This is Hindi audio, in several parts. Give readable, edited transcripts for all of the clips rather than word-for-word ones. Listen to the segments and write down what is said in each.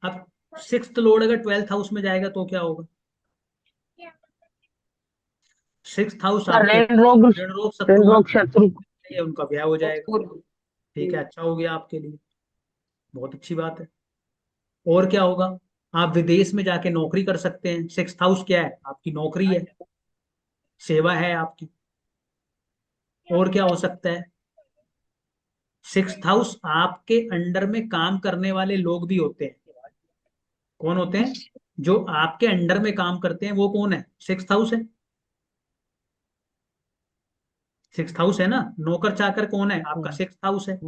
अब सिक्स्थ लॉर्ड अगर ट्वेल्थ हाउस में जाएगा तो क्या होगा? सिक्स्थ हाउस आपके ऋण रोग ऋण शत्रुओं रोग शत्रु। है, उनका ब्याह हो जाएगा। पूर्व। ठीक है, अच्छा हो गया आपके लिए, बहुत अच्छी बात है। और क्या होगा? आप विदेश में जाके नौकरी कर सकते हैं। सिक्स्थ हाउस क्या है? आपकी नौकरी है, सेवा है आपकी। और क्या हो सकता है? सिक्स्थ हाउस आपके अंडर में काम करने वाले लोग भी होते हैं। कौन होते हैं? जो आपके अंडर में काम करते हैं वो कौन है? सिक्स्थ हाउस है। सिक्स्थ हाउस है ना, नौकर चाकर कौन है आपका? सिक्स्थ हाउस है।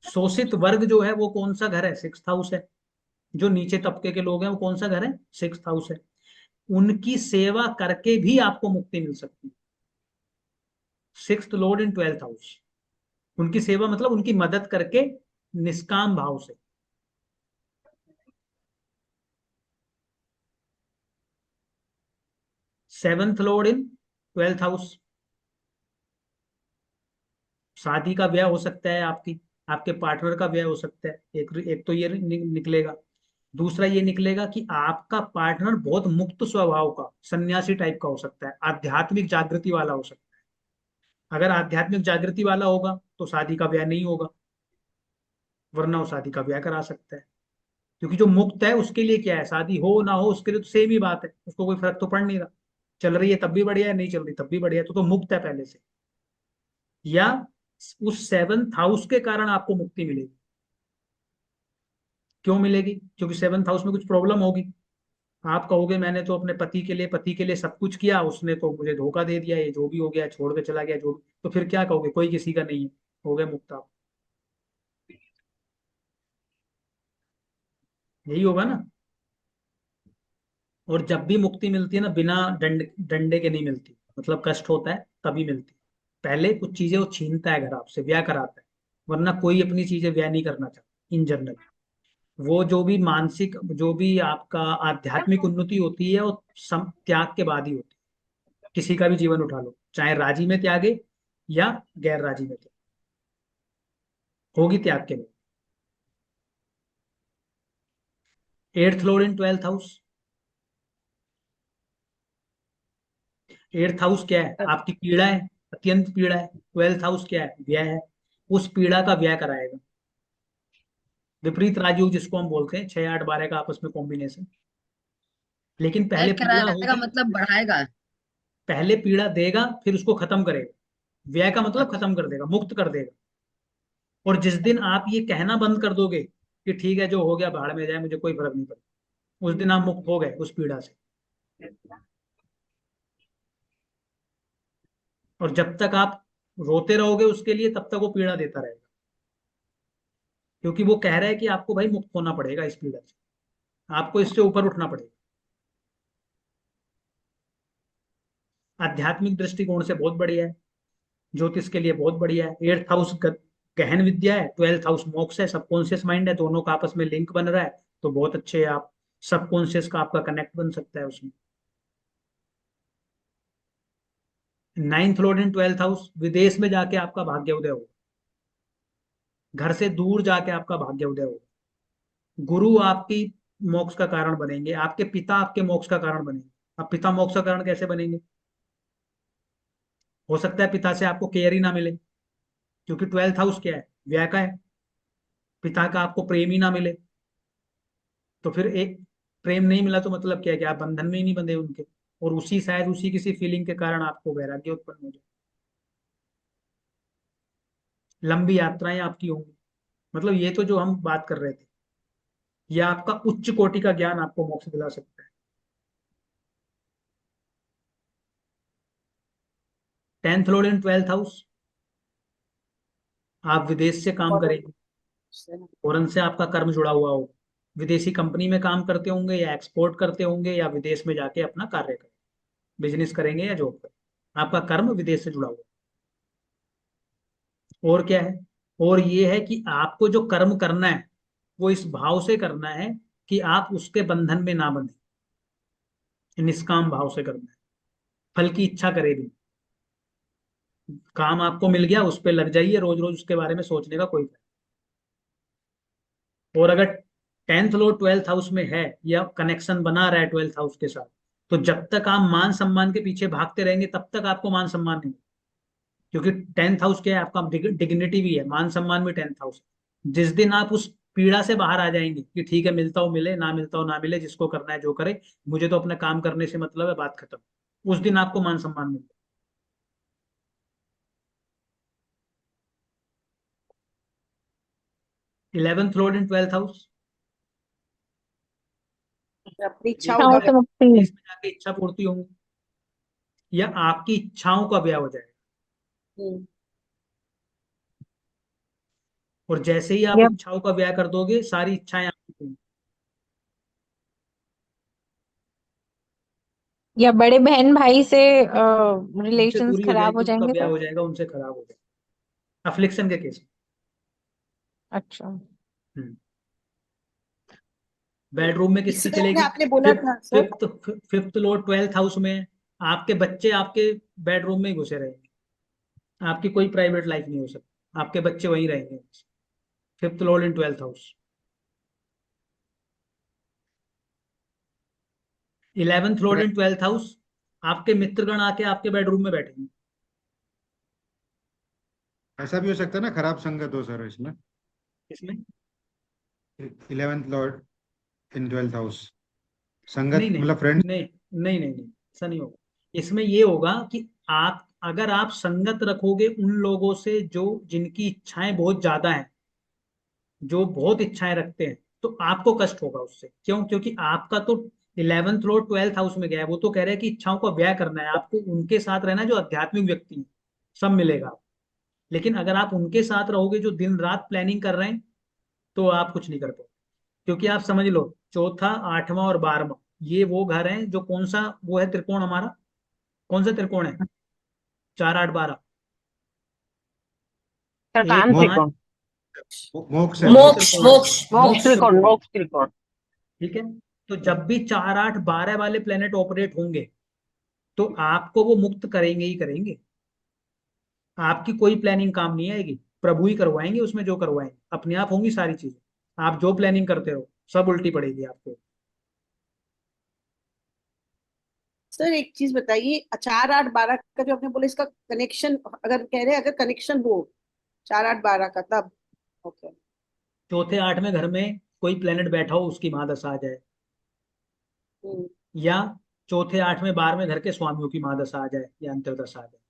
शोषित वर्ग जो है वो कौन सा घर है? सिक्स्थ हाउस है। जो नीचे तबके के लोग हैं वो कौन सा घर है? सिक्स्थ हाउस है। उनकी सेवा करके भी आपको मुक्ति मिल सकती है। Sixth Lord in twelfth house, उनकी सेवा मतलब उनकी मदद करके, निष्काम भाव से। Seventh Lord in twelfth house, शादी का ब्याह हो सकता है आपकी, आपके पार्टनर का ब्याह हो सकता है। एक एक तो ये निकलेगा। दूसरा ये निकलेगा कि आपका पार्टनर बहुत मुक्त स्वभाव का, सन्यासी टाइप का हो सकता है, आध्यात्मिक जागृति वाला हो सकता है। अगर आध्यात्मिक जागृति वाला होगा तो शादी का ब्याह नहीं होगा, वरना वो शादी का ब्याह करा सकता है। क्योंकि जो मुक्त है उसके लिए क्या है, शादी हो ना हो उसके लिए तो सेम ही बात है, उसको कोई फर्क तो पड़ नहीं रहा। चल रही है तब भी बढ़िया है, नहीं चल रही तब भी बढ़िया है, तो मुक्त है पहले से। या उस सेवंथ हाउस के कारण आपको मुक्ति मिलेगी। क्यों मिलेगी? क्योंकि सेवंथ हाउस में कुछ प्रॉब्लम होगी। आप कहोगे मैंने तो अपने पति के लिए सब कुछ किया, उसने तो मुझे धोखा दे दिया, ये जो भी हो गया, छोड़ के चला गया, जो भी, तो फिर क्या कहोगे? कोई किसी का नहीं है, हो गए मुक्त आप। यही होगा ना। और जब भी मुक्ति मिलती है ना, बिना डंडे के नहीं मिलती, मतलब कष्ट होता है तभी मिलती है। पहले कुछ चीजें वो छीनता है घर आपसे, ब्याह कराता है। वरना कोई अपनी चीजें ब्याह नहीं करना चाहता इन जनरल। वो जो भी मानसिक, जो भी आपका आध्यात्मिक उन्नति होती है वो त्याग के बाद ही होती है। किसी का भी जीवन उठा लो, चाहे राजी में त्यागे या गैर राजी में त्यागे, होगी त्याग के बाद। Eighth Lord in twelfth house, eighth house क्या है? आपकी पीड़ा है, अत्यंत पीड़ा है। ट्वेल्थ हाउस क्या है? व्यय है। उस पीड़ा का व्यय कराएगा। विपरीत राजयोग जिसको हम बोलते हैं, 6 8 12 का आपस में कॉम्बिनेशन। लेकिन पहले एक पीड़ा कराएगा होगी, मतलब बढ़ाएगा। पहले पीड़ा देगा फिर उसको खत्म करेगा। व्यय का मतलब अच्छा। खत्म कर देगा, मुक्त कर देगा। और जिस दिन आप ये कहना बंद कर दोगे कि ठीक है जो हो गया भाड़ में जाए, मुझे कोई फर्क नहीं पड़ता, उस दिन आप मुक्त हो गए उस पीड़ा से। और जब तक आप रोते रहोगे उसके लिए, तब तक वो पीड़ा देता रहेगा। क्योंकि वो कह रहा है कि आपको भाई मुक्त होना पड़ेगा इस पीड़ा से, आपको इससे ऊपर उठना पड़ेगा। आध्यात्मिक दृष्टिकोण से बहुत बढ़िया है, ज्योतिष के लिए बहुत बढ़िया है। एट्थ हाउस गहन विद्या है, ट्वेल्थ हाउस मोक्ष है, सबकॉन्शियस माइंड है, दोनों का आपस में लिंक बन रहा है। तो बहुत अच्छे आप, सबकॉन्शियस का आपका कनेक्ट बन सकता है उसमें। Ninth Lord in twelfth house, विदेश में जाके आपका भाग्योदय होगा। घर से दूर जाके आपका भाग्योदय होगा। गुरु आपकी मोक्ष का कारण बनेंगे, आपके पिता आपके मोक्ष का कारण बनेंगे। अब पिता मोक्ष का कारण कैसे बनेंगे? हो सकता है पिता से आपको केयर ही ना मिले, क्योंकि ट्वेल्थ हाउस क्या है? व्यय का है। पिता का आपको प्रेम ही ना मिले, तो फिर एक, प्रेम नहीं मिला तो मतलब क्या है कि आप बंधन में ही नहीं बंधे उनके। और उसी, शायद उसी किसी फीलिंग के कारण आपको वैराग्य उत्पन्न हो जाए, लंबी यात्राएं आपकी होंगी। मतलब ये तो जो हम बात कर रहे थे, ये आपका उच्च कोटि का ज्ञान आपको मोक्ष दिला सकता है। Tenth Lord in twelfth house, आप विदेश से काम करेंगे, फॉरेन से आपका कर्म जुड़ा हुआ हो, विदेशी कंपनी में काम करते होंगे या एक्सपोर्ट करते होंगे या विदेश में जाके अपना कार्य करें, बिजनेस करेंगे या जॉब करें, आपका कर्म विदेश से जुड़ा हुआ है। और क्या है? और ये है कि आपको जो कर्म करना है वो इस भाव से करना है कि आप उसके बंधन में ना बंधे, निष्काम भाव से करना है। फल की इच्छा करे भी, काम आपको मिल गया उस पर लग जाइए, रोज रोज उसके बारे में सोचने का कोई फायदा। और अगर 10th लॉर्ड 12th हाउस में है या कनेक्शन बना रहा है 12th हाउस के साथ, तो जब तक आप मान सम्मान के पीछे भागते रहेंगे तब तक आपको मान सम्मान नहीं, क्योंकि 10th हाउस क्या है आपका, डिग्निटी भी है, मान सम्मान भी 10th हाउस है। जिस दिन आप उस पीड़ा से बाहर आ जाएंगे कि ठीक है, मिलता हो मिले, ना मिलता हो ना मिले, जिसको करना है जो करे, मुझे तो अपने काम करने से मतलब है, बात खत्म, उस दिन आपको मान सम्मान मिलता 11th लॉर्ड इन 12th हाउस, अपनी ये इच्छाओं का इच्छाओं से मुक्ति। इसमें जाके इच्छा पूर्ति होंगी, या आपकी इच्छाओं का ब्याह हो जाएगा। हम्म, और जैसे ही आप या इच्छाओं का ब्याह कर दोगे, सारी इच्छाएं आपकी पूरी, या बड़े बहन भाई से उनसे रिलेशंस दूरी हो खराब जाएगी, हो उनका जाएंगे ब्याह तो। हो जाएगा, उनसे खराब हो जाएगा, अफ्लिक्शन के केस अच्छा। में। बेडरूम में किसकी इससे पहले चलेगी? आपने बोला फिफ्थ था sir. Fifth fifth Lord 12th house में है। आपके बच्चे आपके बेडरूम में ही घुसे रहेंगे, आपकी कोई प्राइवेट लाइफ नहीं हो सकती, आपके बच्चे वहीं रहेंगे। फिफ्थ लॉर्ड इन 12th हाउस। 11th लॉर्ड इन 12th हाउस, आपके मित्रगण आके आपके बेडरूम में बैठेंगे। ऐसा भी हो सकता है ना, खराब संगत हो सर इसमें। इसमें 11th लॉर्ड इन 12th हाउस, नहीं संगत नहीं मतलब फ्रेंड्स। नहीं नहीं नहीं नहीं, ऐसा नहीं होगा। इसमें ये होगा कि आप, अगर आप संगत रखोगे उन लोगों से जो, जिनकी इच्छाएं बहुत ज्यादा हैं, जो बहुत इच्छाएं रखते हैं, तो आपको कष्ट होगा उससे। क्यों? क्योंकि आपका तो 11th लॉर्ड 12th हाउस में गया है, वो तो कह रहे हैं कि इच्छाओं का ब्याह करना है आपको, उनके साथ रहना है जो आध्यात्मिक व्यक्ति है, सब मिलेगा। लेकिन अगर आप उनके साथ रहोगे जो दिन रात प्लानिंग कर रहे हैं, तो आप कुछ नहीं कर पाओगे। क्योंकि आप समझ लो, चौथा, आठवां और 12वां, ये वो घर हैं जो, कौन सा वो है त्रिकोण हमारा, कौन सा त्रिकोण है? 4 8 12, एक मोक्ष, 5, सरकांत्रिक। मोक्ष है मोक्ष मोक्ष। मोक्ष त्रिकोण है, मोक्ष मोक्ष मोक्ष त्रिकोण, त्रिकोण। मोक्ष त्रिकोण। ठीक है, तो जब भी 4 8 12 वाले प्लेनेट ऑपरेट होंगे, तो आपको वो मुक्त करेंगे ही करेंगे। आपकी कोई प्लानिंग काम नहीं आएगी, प्रभु ही करवाएंगे उसमें जो करवाएंगे, अपने आप होंगी सारी चीजें। आप जो प्लानिंग करते रहो, सब उल्टी पड़ेगी आपको। सर एक चीज बताइए, 4 8 12 का जो आपने बोला, इसका कनेक्शन अगर कह रहे हैं, अगर कनेक्शन हो 4 8 12 का, तब ओके। चौथे आठवें घर में कोई प्लेनेट बैठा हो, उसकी महादशा आ जाए, हम्म, या चौथे आठवें 12वें घर के स्वामियों की महादशा आ जाए या अंतर्दशा आ जाए,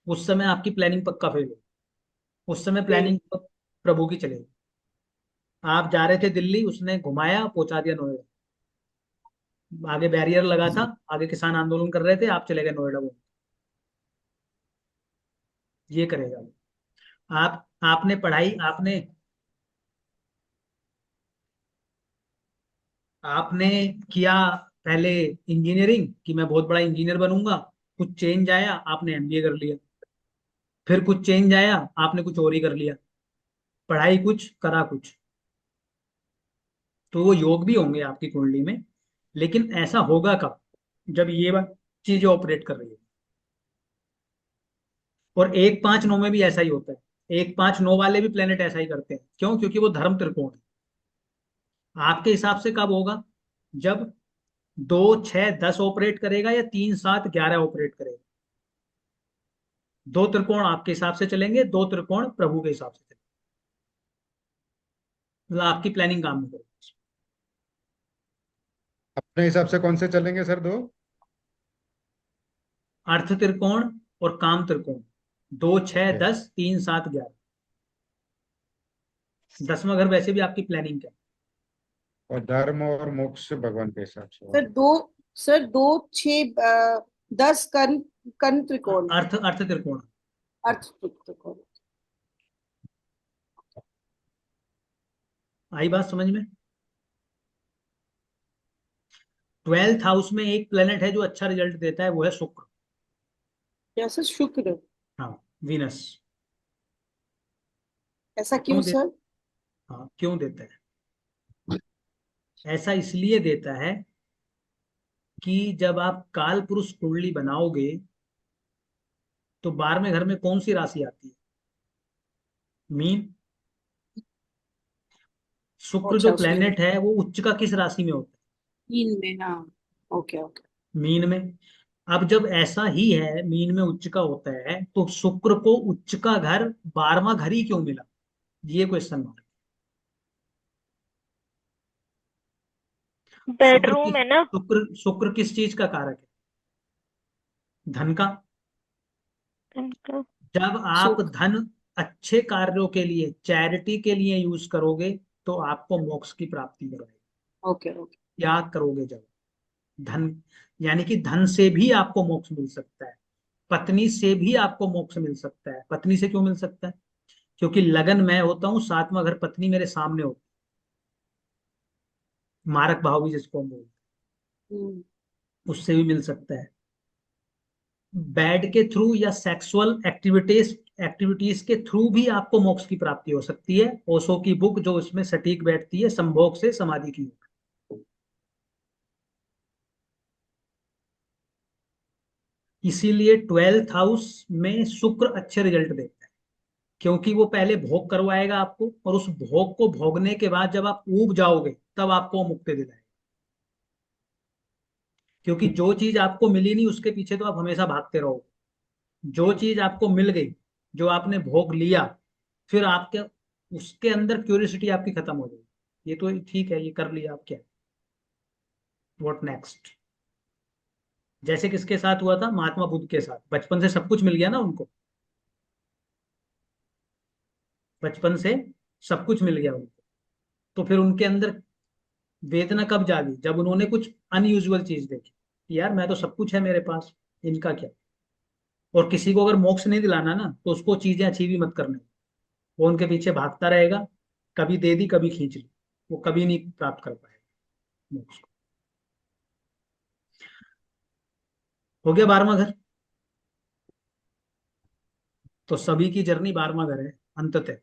उस समय आपकी प्लानिंग पक्का फेल हो। उस समय फिर प्लानिंग प्रभु की चलेगी। आप जा रहे थे दिल्ली, उसने घुमाया, पहुंचा दिया नोएडा। आगे बैरियर लगा था, आगे किसान आंदोलन कर रहे थे, आप चले गए नोएडा वो। ये करेगा वो। आप, आपने पढ़ाई, आपने आपने किया पहले इंजीनियरिंग, कि मैं बहुत बड़ा इंजीनियर बनूंगा, कुछ चेंज आया, आपने एमबीए कर लिया। फिर कुछ चेंज आया, आपने कुछ और ही कर लिया। पढ़ाई कुछ, करा कुछ। तो वो योग भी होंगे आपकी कुंडली में, लेकिन ऐसा होगा कब? जब ये चीजें ऑपरेट कर रही है। और 1 5 9 में भी ऐसा ही होता है, 1 5 9 वाले भी प्लेनेट ऐसा ही करते हैं। क्यों? क्योंकि वो धर्म त्रिकोण है। आपके हिसाब से कब होगा? जब 2 6 10 ऑपरेट करेगा, या 3 7 11 ऑपरेट करेगा। दो त्रिकोण आपके हिसाब से चलेंगे, दो त्रिकोण प्रभु के हिसाब से चलेंगे। मतलब आपकी प्लानिंग काम नहीं करेगी। अपने हिसाब से कौन से चलेंगे सर दो? अर्थ त्रिकोण और काम त्रिकोण, 2 6 10 3 7 11। 10वां घर वैसे भी आपकी प्लानिंग का और धर्म और मोक्ष भगवान के हिसाब से सर होगा। दो सर 2 6 10 कर्ण, कर्ण है। त्रिकोण, अर्थ त्रिकोण। अर्थ त्रिकोण। आई बात समझ में? 12th हाउस में एक प्लेनेट है जो अच्छा रिजल्ट देता है, वो है शुक्र। क्या सर? शुक्र? हाँ, वीनस। ऐसा क्यों क्यों दे सर? हाँ, क्यों देता है? ऐसा इसलिए देता है कि जब आप काल पुरुष कुंडली बनाओगे, तो 12वें घर में कौन सी राशि आती है? मीन। शुक्र अच्छा जो उसमें प्लेनेट है वो उच्च का किस राशि में होता तीन में, हाँ। Okay okay. है? मीन में। अब जब ऐसा ही है, मीन में उच्च का होता है, तो शुक्र को उच्च का घर 12वां घर ही क्यों मिला? ये क्वेश्चन मार्क। बेडरूम है ना। शुक्र किस चीज का कारक है? धन का। इनका। जब आप सुख। धन अच्छे कार्यों के लिए, चैरिटी के लिए यूज करोगे, तो आपको मोक्ष की प्राप्ति कराएगा। Okay okay. त्याग करोगे जब, धन, यानी कि धन से भी आपको मोक्ष मिल सकता है, पत्नी से भी आपको मोक्ष मिल सकता है। पत्नी से क्यों मिल सकता है? क्योंकि लगन मैं होता हूँ, 7वां घर पत्नी मेरे सामने होती है, मारक भाव भी जिसको हम बोलते हम्म। हैं, उससे भी मिल सकता है। बेड के थ्रू या सेक्सुअल एक्टिविटीज एक्टिविटीज के थ्रू भी आपको मोक्ष की प्राप्ति हो सकती है। ओशो की बुक जो इसमें सटीक बैठती है, संभोग से समाधि की ओर। इसीलिए 12th हाउस में शुक्र अच्छे रिजल्ट देता है, क्योंकि वो पहले भोग करवाएगा आपको, और उस भोग को भोगने के बाद जब आप ऊब जाओगे तब आपको वो मुक्ति दिलाएगा। क्योंकि जो चीज आपको मिली नहीं उसके पीछे तो आप हमेशा भागते रहोगे। जो चीज आपको मिल गई, जो आपने भोग लिया, फिर आपके उसके अंदर क्यूरियोसिटी आपकी खत्म हो जाएगी। ये तो ठीक है, ये कर लिया, आप क्या, व्हाट नेक्स्ट? जैसे किसके साथ हुआ था? महात्मा बुद्ध के साथ। बचपन से सब कुछ मिल गया ना उनको, बचपन से सब कुछ मिल गया उनको, तो फिर उनके अंदर वेदना कब जागी? जब उन्होंने कुछ अनयूजुअल चीज देखी कि यार मैं तो सब कुछ है मेरे पास, इनका क्या? और किसी को अगर मोक्ष नहीं दिलाना ना, तो उसको चीजें अच्छी भी मत करने। वो उनके पीछे भागता रहेगा, कभी दे दी कभी खींच ली, वो कभी नहीं प्राप्त कर पाएगा मोक्ष को। हो गया 12वां घर। तो सभी की जर्नी 12वां घर है अंततः।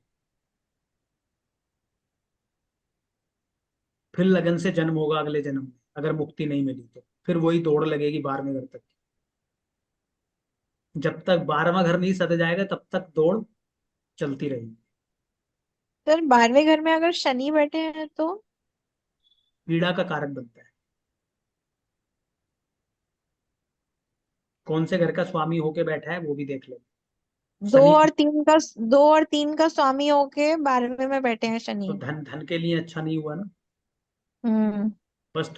फिर लगन से जन्म होगा अगले जन्म में, अगर मुक्ति नहीं मिली तो फिर वही दौड़ लगेगी 12वें घर तक। जब तक 12वां घर नहीं सद जाएगा तब तक दौड़ चलती रहेगी। सर 12वें घर में अगर शनि बैठे हैं तो? पीड़ा का कारक बनता है। कौन से घर का स्वामी होके बैठा है वो भी देख लो। दो शनि, और तीन का, 2 और 3 का स्वामी होके 12वें में बैठे हैं तो शनि। धन, धन के लिए अच्छा नहीं हुआ ना। हम्म। बस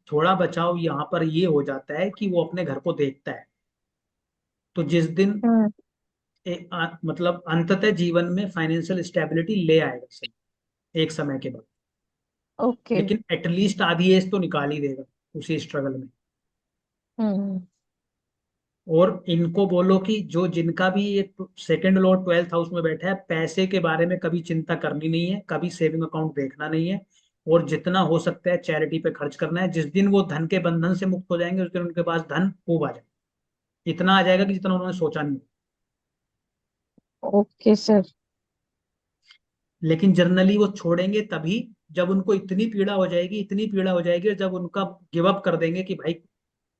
थोड़ा बचाव यहाँ पर ये हो जाता है कि वो अपने घर को देखता है। तो जिस दिन हम्म। मतलब अंततः जीवन में फाइनेंशियल स्टेबिलिटी ले आएगा शनि, एक समय के बाद। ओके। लेकिन एटलीस्ट आधी एज तो निकाल ही देगा उसी स्ट्रगल में। हम्म। और इनको बोलो कि जो जिनका भी ये सेकंड लॉर्ड 12th हाउस में बैठा है, पैसे के बारे में कभी चिंता करनी नहीं है, कभी सेविंग अकाउंट देखना नहीं है, और जितना हो सकता है चैरिटी पे खर्च करना है। जिस दिन वो धन के बंधन से मुक्त हो जाएंगे, उस दिन उनके पास धन खूब आ जाएगा, इतना आ जाएगा कि जितना उन्होंने सोचा नहीं। Okay sir. लेकिन जनरली वो छोड़ेंगे तभी जब उनको इतनी पीड़ा हो जाएगी, इतनी पीड़ा हो जाएगी, और जब उनका गिव अप कर देंगे कि भाई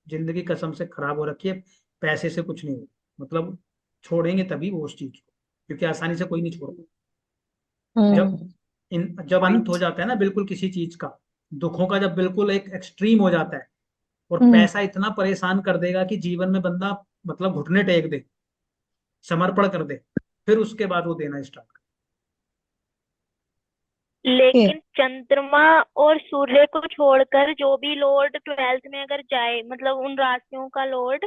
जिंदगी कसम से खराब हो रखी है, पैसे से कुछ नहीं होगा, मतलब छोड़ेंगे तभी वो उस चीज को, क्योंकि आसानी से कोई नहीं छोड़ता। जब हम्म। जब अंत हो पॉइंट। जाता है ना बिल्कुल किसी चीज का, दुखों का जब बिल्कुल एक एक्सट्रीम हो जाता है, और हम्म। पैसा इतना परेशान कर देगा कि जीवन में बंदा मतलब घुटने टेक दे, समर्पण कर दे, फिर उसके बाद वो देना स्टार्ट कर। ओके। लेकिन चंद्रमा और सूर्य को छोड़कर जो भी लॉर्ड 12th में अगर जाए, मतलब उन राशियों का लॉर्ड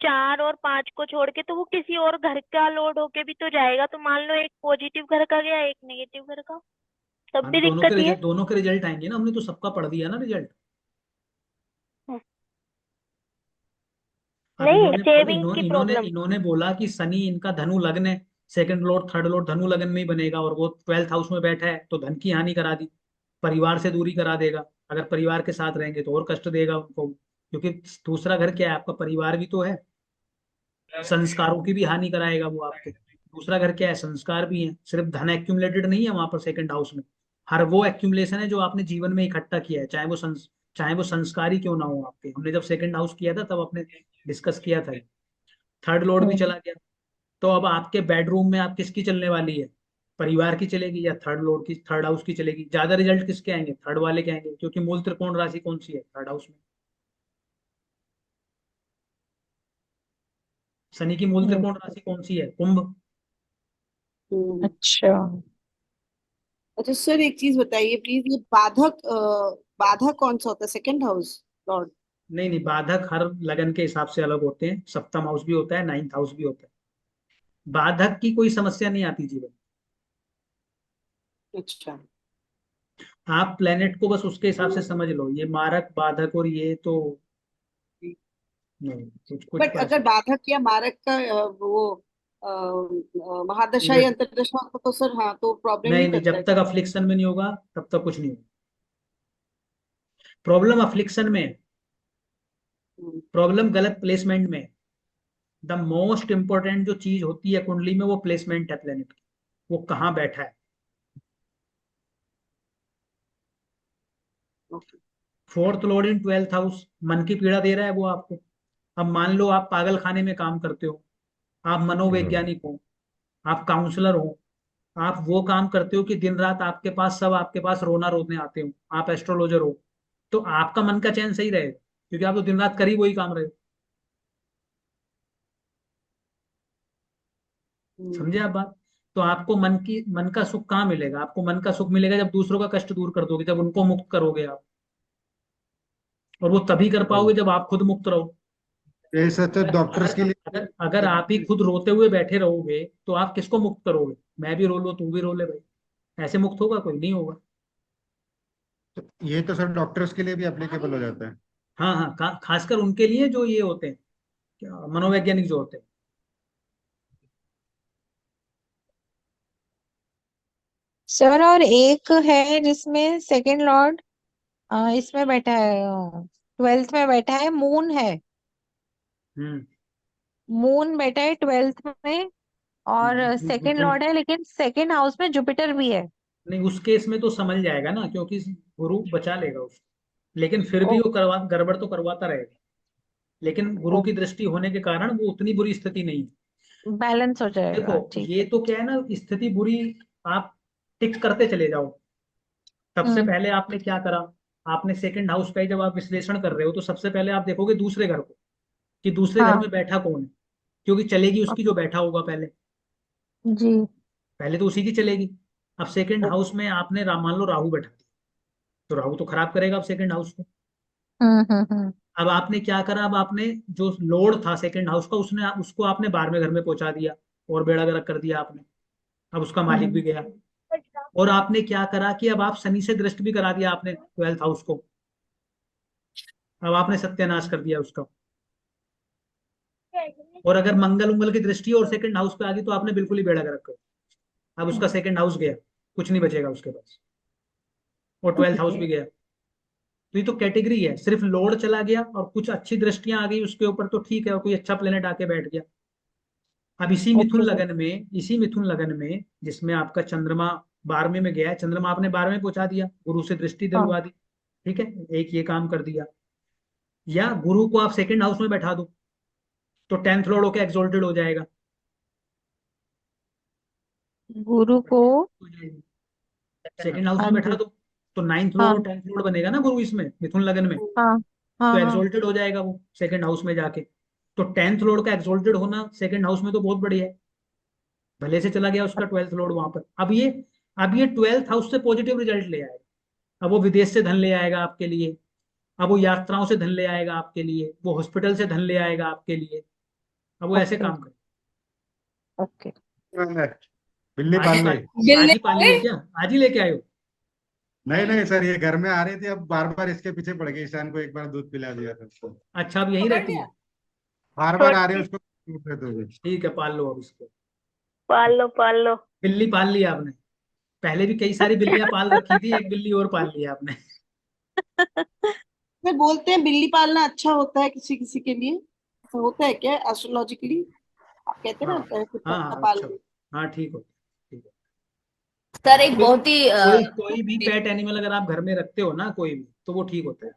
4 और 5 को छोड़ के, तो वो किसी और घर का लॉर्ड होके भी तो जाएगा। तो मान लो एक पॉजिटिव घर का गया, एक नेगेटिव घर का, तब हाँ, भी दिक्कत ही है। दोनों के रिजल्ट आएंगे ना, हमने तो सबका पढ़ दिया ना रिजल्ट। अब नहीं, इन्होंने सेविंग की इन्होंने प्रॉब्लम। इन्होंने बोला कि शनि इनका धनु लग्न है, सेकंड लॉर्ड थर्ड लॉर्ड धनु लग्न में ही बनेगा, और वो 12th हाउस में बैठा है, तो धन की हानि करा दी, परिवार से दूरी करा देगा। अगर परिवार के साथ रहेंगे तो और कष्ट देगा उनको, क्योंकि दूसरा घर क्या है, आपका परिवार भी तो है। संस्कारों की भी हानि कराएगा वो आपके। दूसरा घर क्या है, संस्कार भी है, सिर्फ धन एक्यूमुलेटेड नहीं है वहां पर सेकंड हाउस में। हर वो एक्यूमुलेशन है जो आपने जीवन में इकट्ठा किया है, चाहे वो संस्कार ही क्यों ना हो आपके। हमने जब सेकंड हाउस किया था तब आपने डिस्कस किया था। थर्ड लॉर्ड भी हम्म। चला गया, तो अब आपके बेडरूम में आप किसकी चलने वाली है? परिवार की चलेगी या थर्ड लॉर्ड की, थर्ड हाउस की चलेगी? ज्यादा रिजल्ट किसके आएंगे? थर्ड वाले के आएंगे, क्योंकि मूल त्रिकोण राशि कौन सी है? थर्ड हाउस में। शनि की मूल हम्म, त्रिकोण राशि कौन सी है? कुंभ। अच्छा। अच्छा सर एक चीज बताइए प्लीज, ये बाधक बाधक कौन सा होता है? Second house Lord? नहीं नहीं, बाधक हर लगन के हिसाब से अलग होते हैं। सप्तम हाउस भी होता है, नाइन्थ हाउस भी होता है। बाधक की कोई समस्या नहीं आती जीवन। अच्छा। आप प्लेनेट को बस उसके हिसाब से समझ लो, ये मारक बाधक और ये तो नहीं, कुछ कुछ बट को अगर ऐसा बाधक या मारक का वो महादशा ये- या अंतर्दशा हो तो सर हाँ तो प्रॉब्लम नहीं नहीं नहीं, करता जब है तक क्या? अफ्लिक्शन में नहीं होगा तब तक कुछ नहीं होगा। प्रॉब्लम अफ्लिक्शन में है, हम्म, प्रॉब्लम गलत प्लेसमेंट में। द मोस्ट इंपॉर्टेंट जो चीज होती है कुंडली में, वो प्लेसमेंट है प्लेनेट की, वो कहाँ बैठा है। Okay. Fourth Lord in twelfth house, मन की पीड़ा दे रहा है वो आपको। अब मान लो आप पागल खाने में काम करते हो, आप मनोवैज्ञानिक हो, आप काउंसलर हो, आप वो काम करते हो कि दिन रात आपके पास सब आपके पास रोना रोने आते हो, आप एस्ट्रोलॉजर हो, तो आपका मन का चैन सही रहेगा, क्योंकि आप तो दिन रात कर ही वही काम रहे हो। हम्म, समझे आप बात? तो आपको मन का सुख कहाँ मिलेगा? आपको मन का सुख मिलेगा जब दूसरों का कष्ट दूर कर दोगे, जब उनको मुक्त करोगे आप। और वो तभी कर पाओगे जब आप खुद मुक्त रहो। ये सच है, अगर डॉक्टर्स के अगर लिए। अगर अगर आप ही खुद रोते हुए बैठे रहोगे तो आप किसको मुक्त करोगे? मैं भी रो लो, तू भी रो ले भाई, ऐसे मुक्त होगा कोई? नहीं होगा। ये तो सर डॉक्टर्स के लिए भी एप्लीकेबल हो जाता है। हाँ हाँ, खासकर उनके लिए जो ये होते हैं, क्या मनोवैज्ञानिक जो होते हैं। सर और एक है जिसमें सेकंड लॉर्ड इसमें बैठा है, ट्वेल्थ में बैठा है, मून है। हम्म मून बैठा है ट्वेल्थ में, और सेकंड मिथुन। लॉर्ड है, लेकिन सेकंड हाउस में जुपिटर भी है। नहीं, उस केस में तो समझ जाएगा ना, क्योंकि गुरु बचा लेगा उसको, लेकिन फिर भी ओ, वो करवा गड़बड़ तो करवाता रहेगा। लेकिन गुरु ओ, की दृष्टि होने के कारण वो उतनी बुरी स्थिति नहीं है। बैलेंस हो देखो, जाएगा, ठीक ये है। तो क्या है ना, स्थिति बुरी, आप टिक करते चले जाओ। सबसे हम्म। पहले आपने क्या करा? आपने सेकंड हाउस का ही जब आप विश्लेषण कर रहे हो, तो सबसे पहले आप देखोगे दूसरे घर को, कि दूसरे घर हाँ। में बैठा कौन है, क्योंकि चलेगी उसकी जो बैठा होगा पहले। जी। पहले तो उसी की चलेगी। अब सेकंड ओ, हाउस में आपने मान लो राहु बैठा दिया, तो राहु तो खराब करेगा अब सेकंड हाउस को। हम्म। अब आपने क्या करा? अब आपने जो लोड था सेकंड हाउस का, उसने उसको आपने 12वें घर में पहुंचा दिया, और बेड़ा गर्क कर दिया आपने। अब उसका मालिक भी हम्म। गया। और आपने क्या करा कि अब आप शनि से दृष्टि भी करा दिया आपने ट्वेल्थ हाउस को। अब आपने सत्यानाश कर दिया उसका। और अगर मंगल उंगल की दृष्टि और सेकंड हाउस पे आ गई तो आपने बिल्कुल ही बेड़ा गर्क कर दिया। अब उसका सेकंड हाउस गया, कुछ नहीं बचेगा उसके पास, और ट्वेल्थ हाउस ओके। भी गया। तो ये तो कैटेगरी है, सिर्फ लोड चला गया और कुछ अच्छी दृष्टियां आ गई उसके ऊपर तो ठीक है, और कोई अच्छा प्लेनेट आके बैठ गया। अब ओके सर। इसी मिथुन लगन में जिसमें आपका चंद्रमा 12वें में गया है, चंद्रमा आपने 12वें पहुंचा दिया, गुरु से दृष्टि हाँ। दिलवा दी। ठीक है, एक ये काम कर दिया। या गुरु को आप सेकंड हाउस में बैठा दो, तो 10th लॉर्ड होकर एक्सोल्टेड हो जाएगा। गुरु को। सेकंड हाउस हाँ में बैठा जी। दो, तो 9th लॉर्ड और हाँ 10th लॉर्ड बनेगा ना गुरु इसमें, मिथुन लगन में। हाँ तो हाँ हाँ। एक्सोल्टेड हो जाएगा वो सेकंड हाउस में जाके। तो 10th लॉर्ड का एक्सोल्टेड होना सेकंड हाउस में तो बहुत बढ़िया है। भले से चला गया उसका 12th लॉर्ड वहां पर। अब ये 12th हाउस से पॉजिटिव रिजल्ट ले आएगा। अब वो विदेश से धन ले आएगा आपके लिए, अब वो यात्राओं से धन ले आएगा आपके लिए, वो हॉस्पिटल से धन ले आएगा आपके लिए। अब वो ऐसे ओके। काम करे। ओके। बिल्ली आज ही पाल ली। आज ही पाल ली है क्या? आज ही लेके आयो? नहीं नहीं सर, ये घर में आ रही थी, अब बार बार इसके पीछे पड़ गई। ईशान को एक बार दूध पिला दिया था उसको। अच्छा, अब यहीं पकड़ रहती लिया। है? बार बार आ रही है, छोटी उसको दूध दे दोगे। ठीक है, पाल लो अब इसको। पाल लो पाल लो। बिल्ली पाल ली आपने? पहले भी कई सारी बिल्लियां पाल रखी थी, एक बिल्ली और पाल ली आपने। सर बोलते हैं बिल्ली पालना अच्छा होता है किसी किसी के लिए, ऐसा होता है क्या एस्ट्रोलॉजिकली? आप कहते हैं हाँ ना कुत्ता हाँ वुत्ता हाँ, पाल अच्छा। लो। हाँ, ठीक हो, ठीक है। सर एक कोई बहुत ही कोई कोई भी पेट एनिमल अगर आप घर में रखते हो ना, कोई भी, तो वो ठीक होता है,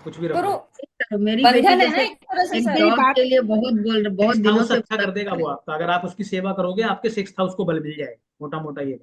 कुछ भी रख गुरु लो। मेरी बंधन बेटी है ना जैसे एक तरह से एक सर। मेरी जॉब बात के लिए बहुत सिक्स दिनों हाउस से अच्छा कर देगा वो आपका, अगर आप उसकी सेवा करोगे आपके सिक्स हाउस को बल मिल जाएगा, मोटा मोटा ये।